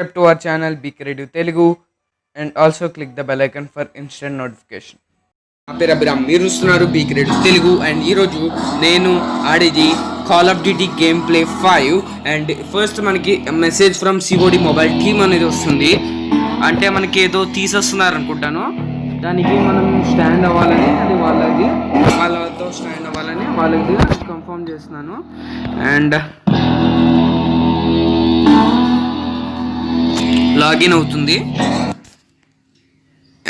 subscribe to our channel Be Creative Telugu and also click the bell icon for instant notification. నా పేరు అభిరామ్, మీరు చూస్తున్నారు be creative Telugu. And ఈరోజు నేను ఆడేది call of duty game play 5. And first మనకి message from COD mobile team అనేది వస్తుంది. అంటే మనకి ఏదో తీసేస్తున్నారు అనుకుంటాను. దానికి మనం స్టాండ్ అవ్వాలని, అది వాళ్ళతో స్టాండ్ అవ్వాలని వాళ్ళకి కన్ఫర్మ్ చేస్తున్నాను. అండ్ లాగిన్ అవుతుంది.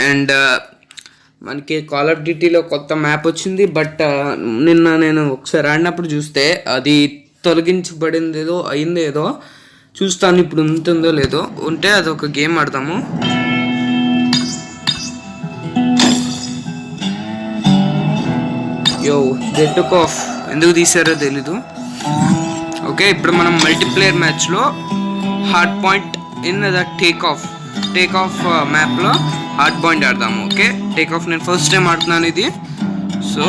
అండ్ మనకి కాల్ ఆఫ్ డ్యూటీలో కొత్త మ్యాప్ వచ్చింది. బట్ నిన్న నేను ఒకసారి ఆడినప్పుడు చూస్తే అది తొలగించబడింది, ఏదో అయింది, ఏదో చూస్తాను ఇప్పుడు ఉంటుందో లేదో. ఉంటే అది ఒక గేమ్ ఆడతాము. యో దే టుక్ ఆఫ్, ఎందుకు తీసారో తెలీదు. ఓకే, ఇప్పుడు మనం మల్టీప్లేయర్ మ్యాచ్లో hard point in the take off మ్యాప్లో హార్డ్ పాయింట్ ఆడదాము. ఓకే, టేక్ ఆఫ్ నేను ఫస్ట్ టైం ఆడుతున్నాను ఇది. So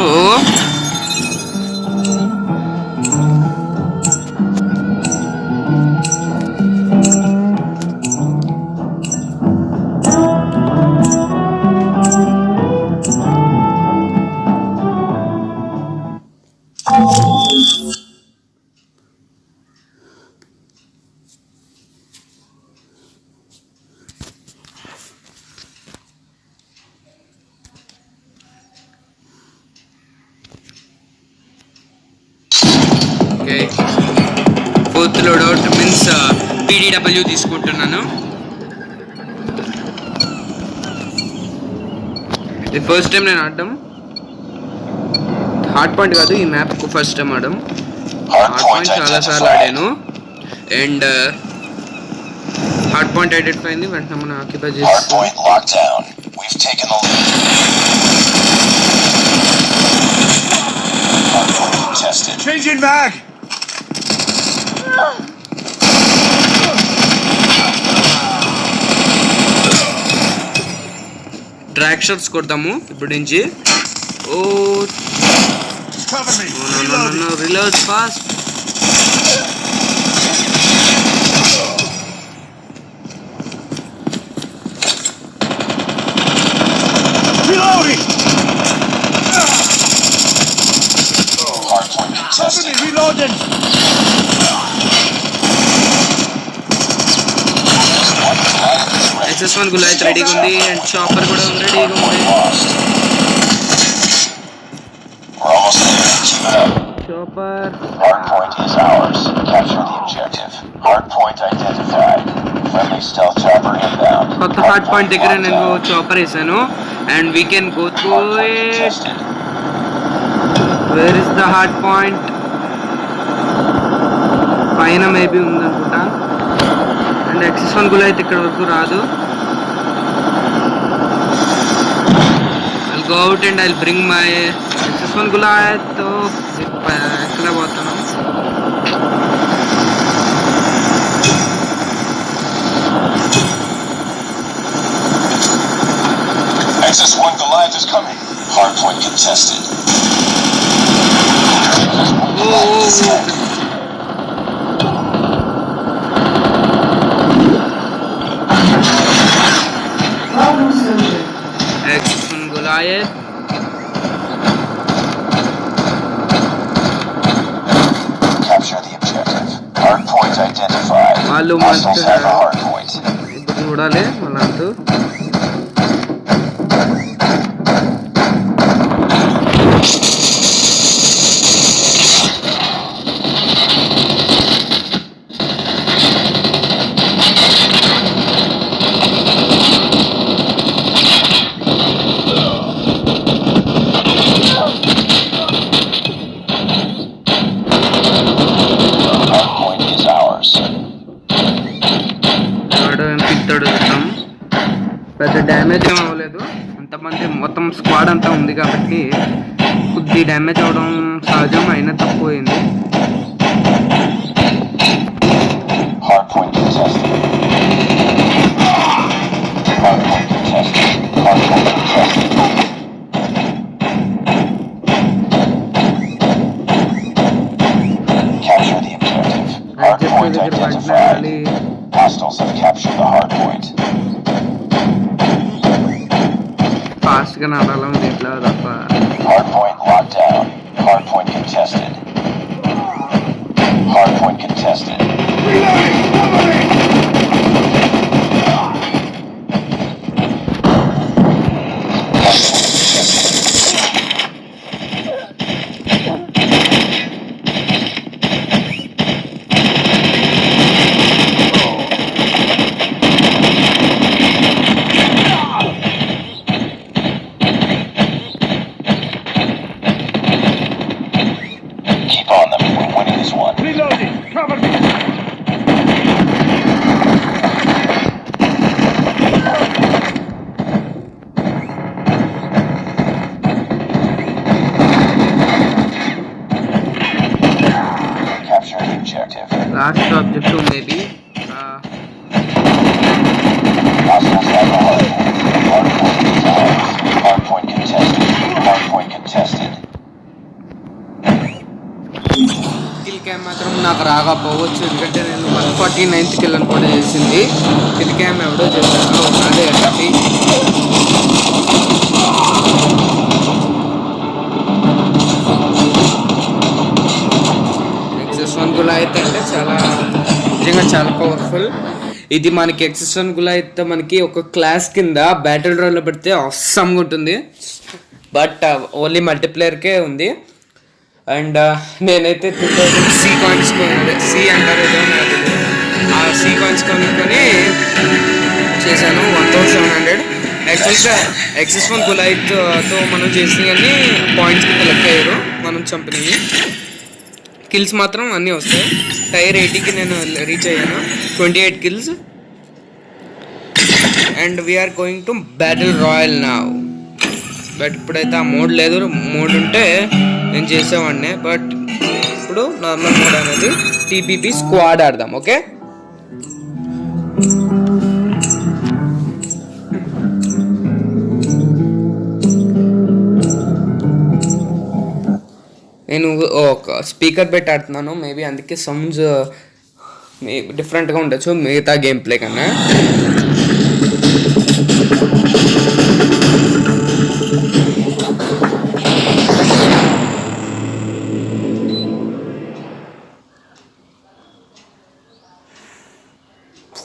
okay, fourth loadout means PDW తీసుకుంటున్నాను. ఇది ఫస్ట్ టైం నేను ఆడడం. హార్డ్ పాయింట్ కాదు, ఈ మ్యాప్కు ఫస్ట్ టైం ఆడడం. హార్డ్ పాయింట్ చాలాసార్లు ఆడాను. అండ్ హార్డ్ పాయింట్ ఐడెంటిఫై అయింది, వెంటనే మనం ఆక్యుపై చేస్తాం. Changing mag. ట్రాక్ షాట్స్ కొడతాము ఇప్పుడు నుంచి. Oh reload fast. Reloading. Cover me, reloading. XS1 గులాయిత్ రెడీగా ఉంది. అండ్ చాపర్ కూడా రెడీగా ఉంది. Chopper. Hardpoint is ours. Capture the objective. Hardpoint identified. Friendly stealth chopper inbound. కొత్త హార్డ్ పాయింట్ దగ్గర నేను చాపర్ వేసాను. And we can go through it. Where is the hard point? పైన మేబీ ఉందనుకుంటా. అండ్ XS1 గులాయిత్ ఇక్కడ వరకు రాదు. I'll go out and I'll bring my XS1 గులాయిత్. ఎక్కడ పోతున్నాం? XS1 Goliath is coming. Hardpoint contested. XS1 గులాయిత్. Capture the objective. Hardpoint identified. వాళ్ళు Hostiles have a hardpoint. ఇప్పుడు చూడాలి వాళ్ళంటూ. Hardpoint is ours. పెద్ద డ్యామేజ్ ఏం అవ్వలేదు. అంతమంది మొత్తం స్క్వాడ్ అంతా ఉంది కాబట్టి కొద్ది డ్యామేజ్ అవ్వడం సహజం, అయినా తక్కువైంది. Hardpoint contested. Hardpoint contested. Hardpoint contested. Capture the objective. Hardpoint point identified. Hostiles have captured the hard point. ఫాస్ట్గా నడాలని దీంట్లో తప్ప. Hard point locked down. Hard point contested. Hard point contested. Keep on them. We're winning this one. Reloading. Cover me. Capture the objective. Last objective maybe Hostiles have the hard point. Hard point contested. Hard point contested. Kill cam మాత్రం నాకు రాకపోవచ్చు, ఎందుకంటే నేను 149th kill అని కూడా చేసింది. Kill cam ఎవడో చేశాను అదే ఒకటి. X1 గులాయిత్ అంటే చాలా నిజంగా చాలా పవర్ఫుల్. ఇది మనకి X1 గులాయిత్ మనకి ఒక క్లాస్ కింద బ్యాటిల్ రాయల్లో పెడితే అవసరంగా ఉంటుంది, బట్ ఓన్లీ మల్టీప్లేయర్కే ఉంది. అండ్ నేనైతే 2000 C కాయిన్స్ సి అంటారు ఏదో నాకు తెలియదు, ఆ C కాయిన్స్ కొనుక్కొని చేశాను 1700. యాక్చువల్గా X1 గులాయిత్తో మనం చేసినవన్నీ పాయింట్స్ కింద లెక్క అయ్యారు మనం చంపినవి. కిల్స్ మాత్రం అన్నీ వస్తాయి. టైర్ 80కి నేను రీచ్ అయ్యాను, 28 kills. And we are going to battle royale నా. బట్ ఇప్పుడైతే ఆ మోడ్ లేదు, మోడ్ ఉంటే నేను చేసేవాడిని. బట్ ఇప్పుడు నార్మల్ మోడ్ అనేది TPP స్క్వాడ్ ఆడదాం. ఓకే, నేను ఒక స్పీకర్ పెట్టి ఆడుతున్నాను, మేబీ అందుకే సౌండ్స్ డిఫరెంట్గా ఉండొచ్చు మిగతా గేమ్ ప్లే కన్నా.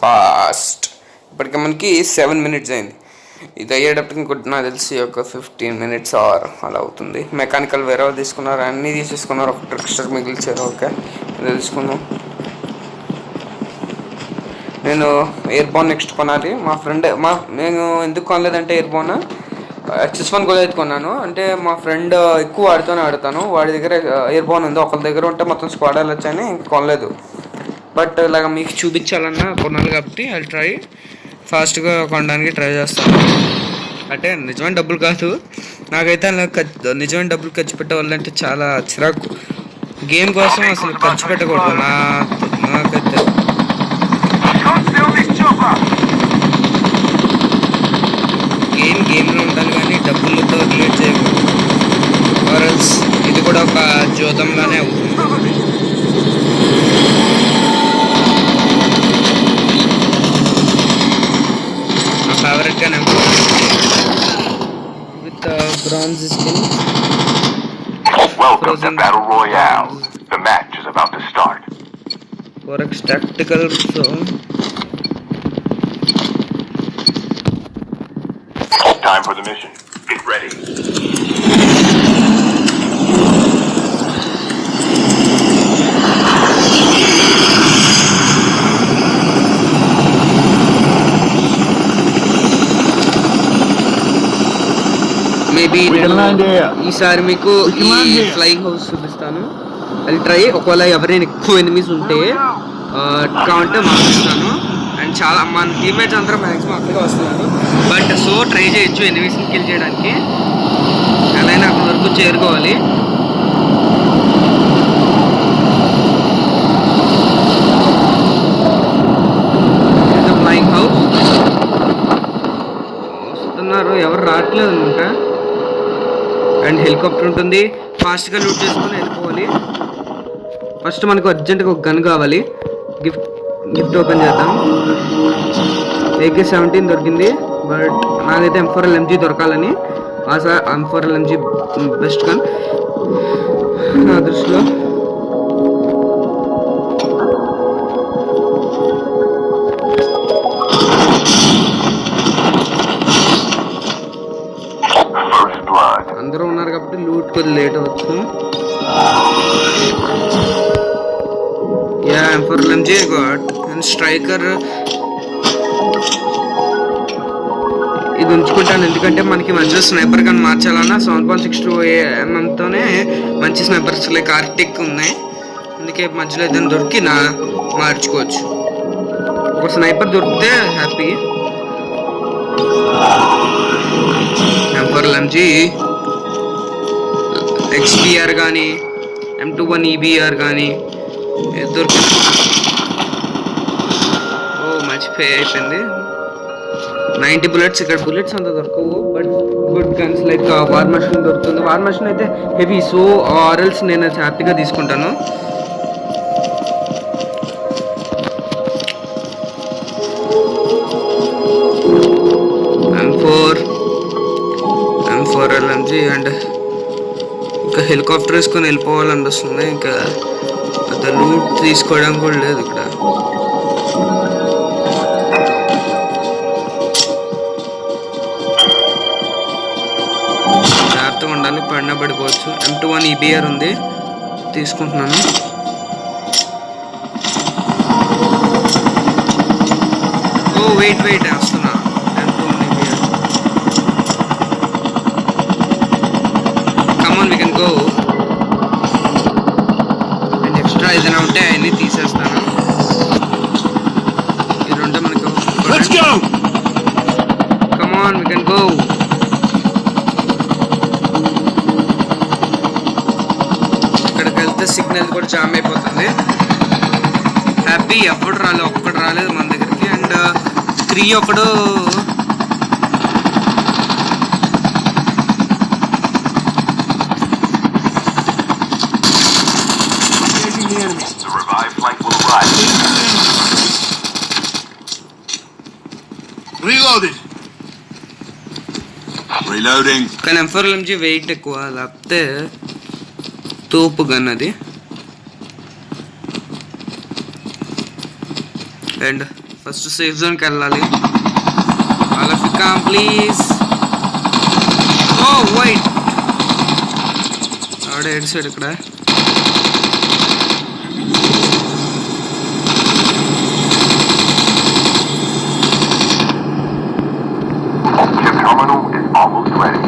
ఫాస్ట్ ఇప్పటికి మనకి 7 minutes అయింది. ఇది అయ్యేటప్పటికి ఇంకోటి నాకు తెలిసి ఒక 15 minutes ఆర్ అలా అవుతుంది. మెకానికల్ వేరే తీసుకున్నారు, అన్నీ తీసేసుకున్నారు, ఒక ట్రిక్స్టర్ మిగిల్చారు. ఓకే, ఇది తీసుకుందాం. నేను ఎయిర్ బోన్ నెక్స్ట్ కొనాలి. మా ఫ్రెండ్ నేను ఎందుకు కొనలేదంటే ఎయిర్ బోన్ X1 కూడా అయితే కొన్నాను. అంటే మా ఫ్రెండ్ ఎక్కువ ఆడుతాను, వాడి దగ్గర ఎయిర్ బోన్ ఉంది, ఒకరి దగ్గర ఉంటే మొత్తం స్క్వాడ్ వెళ్ళొచ్చని ఇంక కొనలేదు. బట్ ఇలాగ మీకు చూపించాలన్నా కొనాలి కాబట్టి అది ట్రై ఫాస్ట్గా కొనడానికి ట్రై చేస్తాను. అంటే నిజమైన డబ్బులు కాదు, నాకైతే అలా నిజమైన డబ్బులు ఖర్చు పెట్టవాలంటే చాలా చిరాకు. గేమ్ కోసం అసలు ఖర్చు పెట్టకూడదు నాకైతే. గేమ్లో ఉండాలి కానీ డబ్బులతో రిలేట్ చేయకూడదు, ఆర్ఎల్స్ ఇది కూడా ఒక జోదంలానే అవుతుంది. నా ఫేవరెట్గా నేను with bronze skin. Welcome to Battle Royale. The match is about to start. Forex tactical, so Time for the mission. Get ready. Maybe ఈసారి మీకు ఈ ఫ్లైయింగ్ హౌస్ చూపిస్తాను, అది ట్రై. ఒకవేళ ఎవరైనా ఎక్కువ ఎనిమీస్ ఉంటే కావాలంటే మార్పిస్తాను. అండ్ చాలా మన టీమ్మేట్స్ అందరూ మ్యాక్సిమం అక్కడికే వస్తున్నారు. బట్ సో ట్రై చేయొచ్చు ఎనిమీస్ని కిల్ చేయడానికి, ఎలా అయినా అక్కడి వరకు చేరుకోవాలి. ఫ్లైయింగ్ హౌస్ వస్తున్నారు, ఎవరు రావట్లేదు అనుకుంటా. అండ్ హెలికాప్టర్ ఉంటుంది, ఫాస్ట్గా లూట్ చేసుకొని వెళ్ళిపోవాలి. ఫస్ట్ మనకు అర్జెంట్గా ఒక గన్ కావాలి. గిఫ్ట్ ఓపెన్ చేద్దాం. AK-17 దొరికింది, బట్ నాకైతే M4LMG దొరకాలని ఆశ. M4LMG బెస్ట్ గన్ నా దృష్టిలో. First blood. అందరూ ఉన్నారు కాబట్టి లూట్ కొద్ది లేట్ అవచ్చు. Yeah M4LMG got and striker ఇది ఉంచుకుంటాను, ఎందుకంటే మనకి మధ్యలో స్నైపర్ గన్ మార్చాలన్నా 7.62 mm మంచి స్నైపర్స్ లైక్ ఆర్టిక్ ఉన్నాయి. అందుకే మధ్యలో ఏదైనా దొరికి మార్చుకోవచ్చు. ఒక స్నైపర్ దొరికితే హ్యాపీ. M4LMG XPR కానీ M21 EBR కానీ ఏది దొరికింది. మర్చిపోయి అయిపోయింది. 90 bullets. ఇక్కడ బుల్లెట్స్ అంత దొరకవు, but good guns like war machine దొరుకుతుంది. వార్ మషిన్ అయితే హెవీ, సో ఆర్ఎల్స్ నేను హ్యాపీగా తీసుకుంటాను. M4LMG అండ్ ఇంకా హెలికాప్టర్ వేసుకొని వెళ్ళిపోవాలనిపిస్తుంది. ఇంకా పెద్ద లూట్ తీసుకోవడం కూడా లేదు ఇక్కడ. జాగ్రత్తగా ఉండాలి, పడినా పడిపోవచ్చు. M21 EBR ఉంది, తీసుకుంటున్నాను. ఓ వెయిట్ వేస్తున్నా. M21 EBR. Come on we can go. And extra ఏదైనా ఉంటే అవన్నీ తీసేస్తాను. ఇది ఉంటే మనకు come on we can go. Signal కూడా జామ్ అయిపోతుంది. హ్యాపీ అప్పుడు ఒక్కడు రాలేదు మన దగ్గరికి. అండ్ 3 ఒకడు The revived flight will arrive. Reloading. కానీ M4LMG వెయిట్ ఎక్కువ, లేకపోతే తోపు గన్ అది. అండ్ ఫస్ట్ సేఫ్ జోన్కి వెళ్ళాలి. All of you come please. Oh వైట్ ఆడ ఎడ్ సైడ్ ఇక్కడ. Chip terminal is almost ready.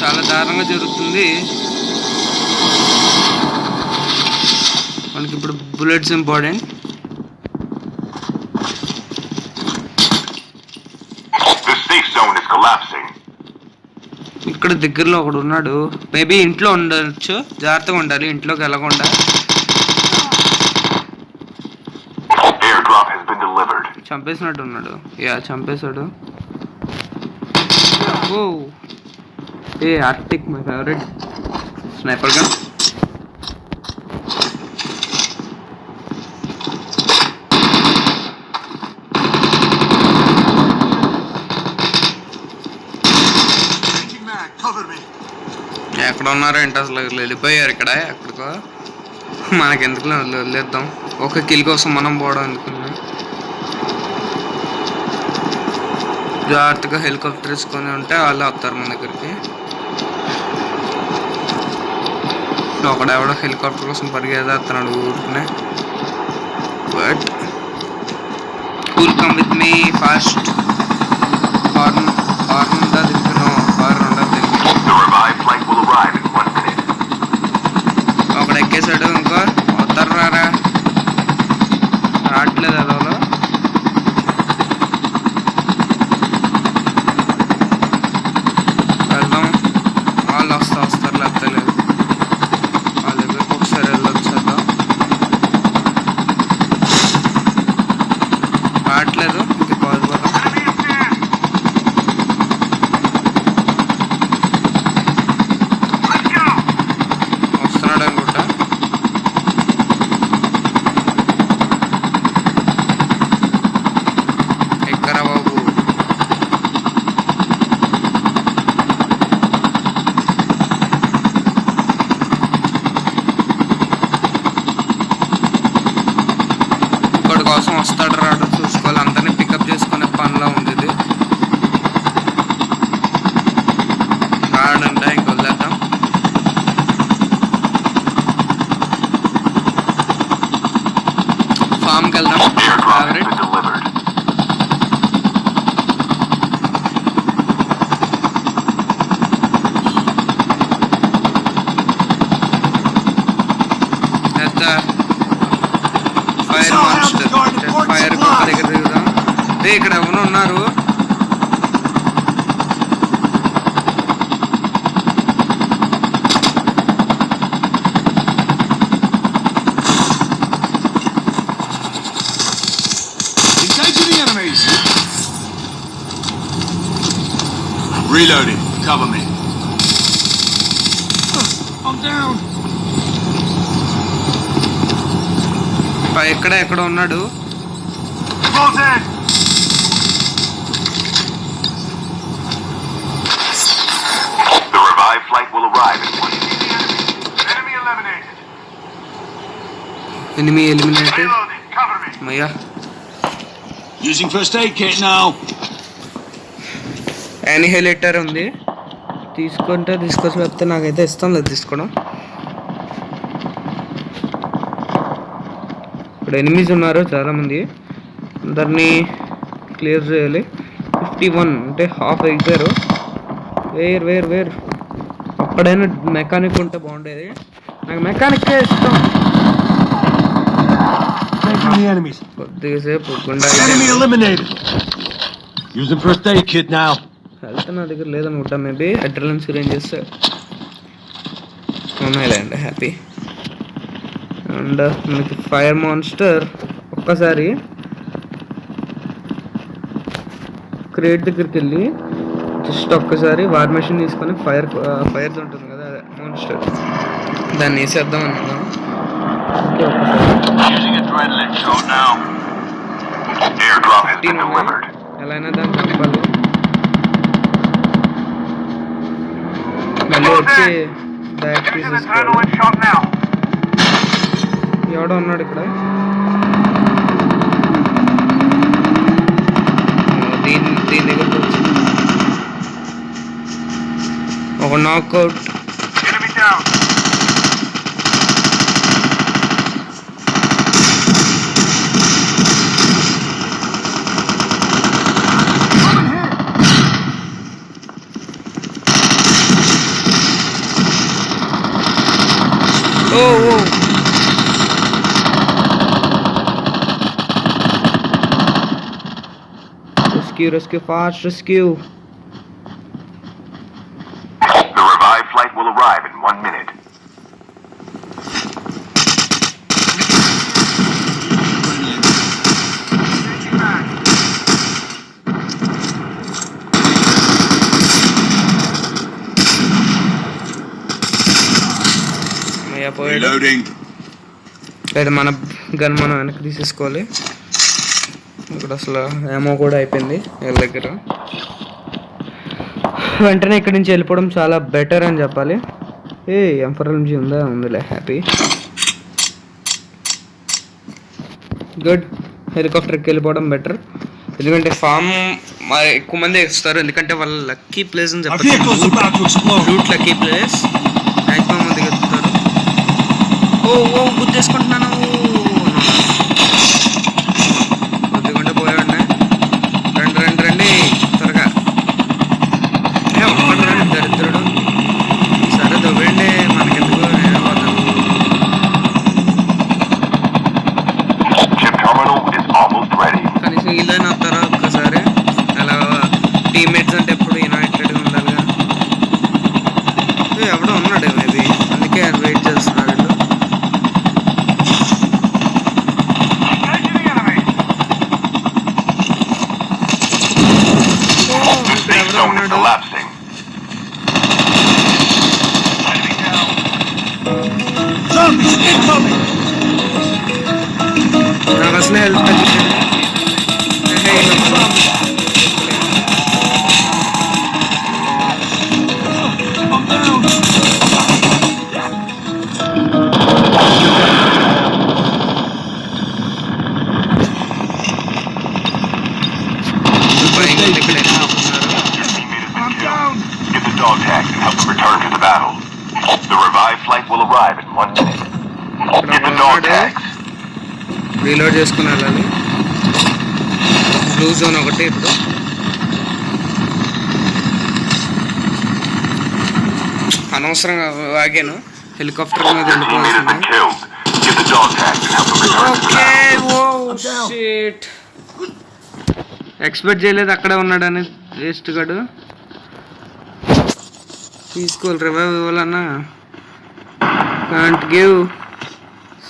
చాలా దారుణంగా జరుగుతుంది. మనకి ఇప్పుడు bullets important. The safe zone is collapsing. ఇక్కడ దగ్గరలో ఒకడు ఉన్నాడు, మేబీ ఇంట్లో ఉండొచ్చు. జాగ్రత్తగా ఉండాలి, ఇంట్లోకి వెళ్ళకుండా. Airdrop has been delivered. చంపేసినట్టు ఉన్నాడు. యా చంపేశాడు. Oh a Arctic my favourite sniper gun. ఎక్కడ ఉన్నారో ఏంటి అసలు, వెళ్ళిపోయారు ఇక్కడ ఎక్కడికో. మనకెందుకు వదిలేద్దాం, ఒక కిల్ కోసం మనం పోవడం ఎందుకున్నాం. జాగ్రత్తగా హెలికాప్టర్ వేసుకొని ఉంటే వాళ్ళు వస్తారు మన దగ్గరికి. ఒకడెవడో హెలికాప్టర్ కోసం పరిగెత్తేస్తున్నాడు ఊరికనే. But cool come with me fast. Horn ఉందా దిగును, హార్న్ ఉండదు దిగు. The revived flight will arrive in 1 minute. ఒకడు ఎక్కేసాడు, ఇంకో వస్తారు రారా. రావట్లేదు అదోలో. వెళ్దాం, వాళ్ళు వస్తారు లేకపోతే లేదు. వాళ్ళ దగ్గరకు ఒకసారి వెళ్ళొచ్చేద్దాం. రావట్లేదు, ఇంక పోదాం. ఇక్కడ ఎవరు ఉన్నారు? Engaging the enemies. Reloading. Cover me. I'm down. ఎక్కడ ఉన్నాడు? All dead. The revived flight will arrive in 1 minute. Enemy eliminated. Enemy eliminated. Reloading. Cover me. మయ్యా Using first aid kit now. యానిహిలేటర్ ఉంది, తీసుకొచ్చి లేకపోతే నాకైతే ఇష్టం లేదు తీసుకోవడం. ఇక్కడ ఎనిమిస్ ఉన్నారు చాలామంది, అందరినీ క్లియర్ చేయాలి. 51 అంటే హాఫ్ అయిపోయారు. వేర్ అప్పుడైనా మెకానిక్ ఉంటే బాగుండేది, నాకు మెకానిక్కే ఇష్టం. Engaging the enemies. కొద్దిసేపు గుండా Enemy eliminated. Using first aid kit now. Health నా దగ్గర లేదనుకుంటా, మేబీ అడ్రినలిన్ సిరింజ్ చేస్తే ఉన్నాయిలేండి. హ్యాపీ. అండ్ మనకి ఫైర్ మాన్స్టర్ ఒక్కసారి క్రేట్ దగ్గరికి వెళ్ళి జస్ట్ ఒక్కసారి వార్ మెషిన్ తీసుకొని ఫైర్ ఉంటుంది కదా మాన్స్టర్, దాన్ని వేసేద్దాం అనుకున్నాం. ఓకే ఒక్కసారి Using adrenaline shot now. Airdrop has been delivered. ఎలా అయినా దాన్ని చంపాలి. మళ్ళీ వచ్చి బ్యాక్ Using తీసేసుకోవాలి. adrenaline shot now. ఎవడో ఉన్నాడు ఇక్కడ. దీని దగ్గరకు వచ్చి ఒక నాక్అవుట్. Enemy down. Oh Rescue, fast rescue. The revived flight will arrive in 1 minute. Reloading. లేదా మన గన్ మనం వెనక్కి తీసేసుకోవాలి. ఇక్కడ అసలు ఏమో కూడా అయిపోయింది వీళ్ళ దగ్గర. వెంటనే ఇక్కడి నుంచి వెళ్ళిపోవడం చాలా బెటర్ అని చెప్పాలి. ఎంఫర్ఎల్జీ ఉందిలే. Happy, good. హెలికాప్టర్కి వెళ్ళిపోవడం బెటర్, ఎందుకంటే ఫామ్ ఎక్కువ మంది ఇస్తారు, ఎందుకంటే వాళ్ళ లక్కీ ప్లేస్ అని Our vehicle's about to explode. Route lucky place. Maximum మంది ఎక్కుతారు. గుర్తేసుకుంటున్నాను. కొద్దిగుంటే పోయాడు. రండి త్వరగా. ఒక్కడు రండి దరిద్రుడు. సరే దొవ్వండి, మనకెందుకు. Chip terminal is almost ready. కనీసం వీళ్ళైనా వస్తారా ఒక్కసారి. అలా టీమ్మేట్స్ అంటే ఎప్పుడు యునైటెడ్గా ఉండాలిగా. ఎవడో ఉన్నాడు మేబీ, అందుకే వెయిట్ చేస్తున్నారు వీళ్ళు. Engaging the enemy. ఇక్కడ Safe ఎవడో zone is ఉన్నాడు. collapsing. Enemy down. Zombies incoming. నాకు అసలు హెల్త్ తగ్గింది. I'm down. ఇక్కడే Your teammate has been killed. Get the dog tags and help them return to the battle. The revived flight will arrive in 1 minute. Get the dog tags. Reload చేసుకుని వెళ్ళాలి. Blue zone ఒకటి ఇప్పుడు. అనవసరంగా వాగాను. Helicopter మీద Your teammate has been వెళ్ళిపోతుంది. killed. Get the dog tags and help them return to the okay. battle. Oh shit. Expect చేయలేదు అక్కడే ఉన్నాడని వేస్ట్ గడు. తీసుకోవాలి రివైవ్ ఇవ్వాలన్నా. Can't give.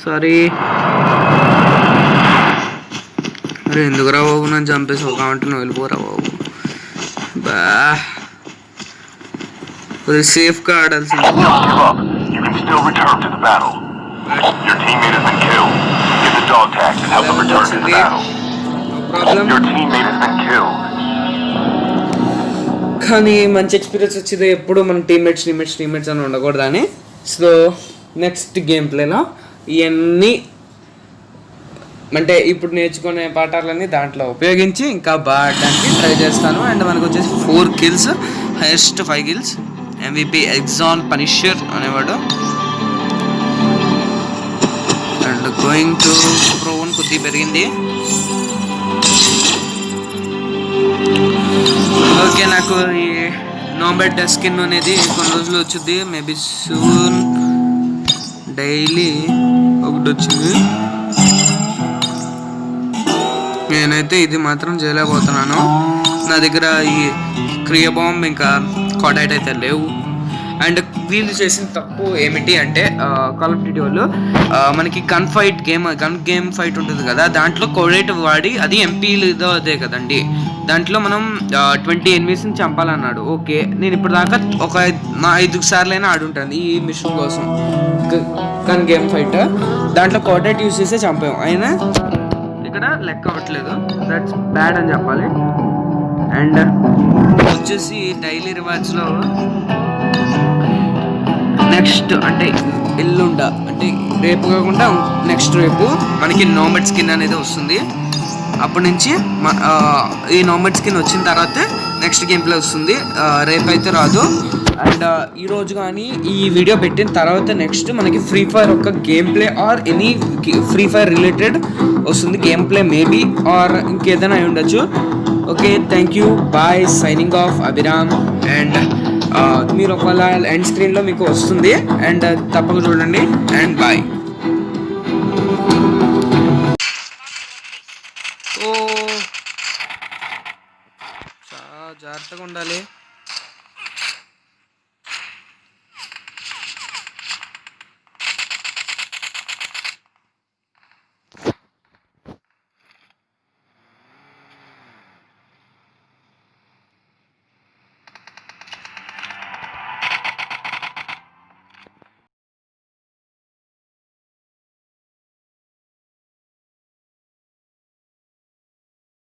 సారీ. అరే ఎందుకురా బాబు నన్ను చంపేసి ఒక కాంట్ వెళ్ళిపోరా బాబు. బా కొద్దిగా సేఫ్గా ఆడాల్సింది. Don't give up. You can still return to the battle. Your teammate has been killed. Get the dog tags and help them return to the battle. Your teammate has been killed. కానీ మంచి experience వచ్చింది. ఎప్పుడు మన teammates అని ఉండకూడదని. So next game ప్లేలో ఇవన్నీ అంటే ఇప్పుడు నేర్చుకునే పాఠాలన్నీ దాంట్లో ఉపయోగించి ఇంకా బాగా ఆడడానికి ట్రై చేస్తాను. అండ్ మనకు వచ్చేసి 4 kills, highest 5 kills. MVP axon Punisher అనేవాడు. అండ్ గోయింగ్ టు ప్రో 1 కొద్దిగా పెరిగింది. ఓకే నాకు ఈ నోబెట్ స్కిన్ అనేది కొన్ని రోజులు వచ్చింది. Maybe soon. డైలీ ఒకటి వచ్చింది. నేనైతే ఇది మాత్రం చేయలేకపోతున్నాను. నా దగ్గర ఈ క్రియా బాంబ్ ఇంకా కాడైట్ అయితే లేవు. అండ్ వీళ్ళు చేసిన తప్పు ఏమిటి అంటే కాల్ ఆఫ్ డ్యూటీ వాళ్ళు మనకి గన్ గేమ్ ఫైట్ ఉంటుంది కదా, దాంట్లో కోడైట్ వాడి అది ఎంపీలు ఇదో అదే కదండి. దాంట్లో మనం 20 enemies చంపాలన్నాడు. ఓకే నేను ఇప్పుడు దాకా ఒక 5 సార్లైనా ఆడుంటాను ఈ మిషన్ కోసం. గన్ గేమ్ ఫైట్ దాంట్లో కోడైట్ యూజ్ చేసే చంపాము. అయినా ఇక్కడ లెక్క అవ్వట్లేదు. దట్స్ బ్యాడ్ అని చెప్పాలి. అండ్ వచ్చేసి డైలీ రివార్డ్స్లో నెక్స్ట్ అంటే ఎల్లుండ అంటే రేపు కాకుండా నెక్స్ట్ రేపు మనకి నోమెడ్ స్కిన్ అనేది వస్తుంది. అప్పటి నుంచి ఈ నోమెడ్ స్కిన్ వచ్చిన తర్వాత నెక్స్ట్ గేమ్ ప్లే వస్తుంది. రేపైతే రాదు. అండ్ ఈరోజు కానీ ఈ వీడియో పెట్టిన తర్వాత నెక్స్ట్ మనకి ఫ్రీ ఫైర్ ఒక game play or any free fire related వస్తుంది. గేమ్ ప్లే మేబీ ఆర్ ఇంకేదైనా అయి ఉండొచ్చు. Okay thank you. Bye. Signing off Abhiram. And మీరు ఒకవేళ ఎండ్ స్క్రీన్లో మీకు వస్తుంది. అండ్ తప్పక చూడండి. And bye. చాలా జాగ్రత్తగా ఉండాలి.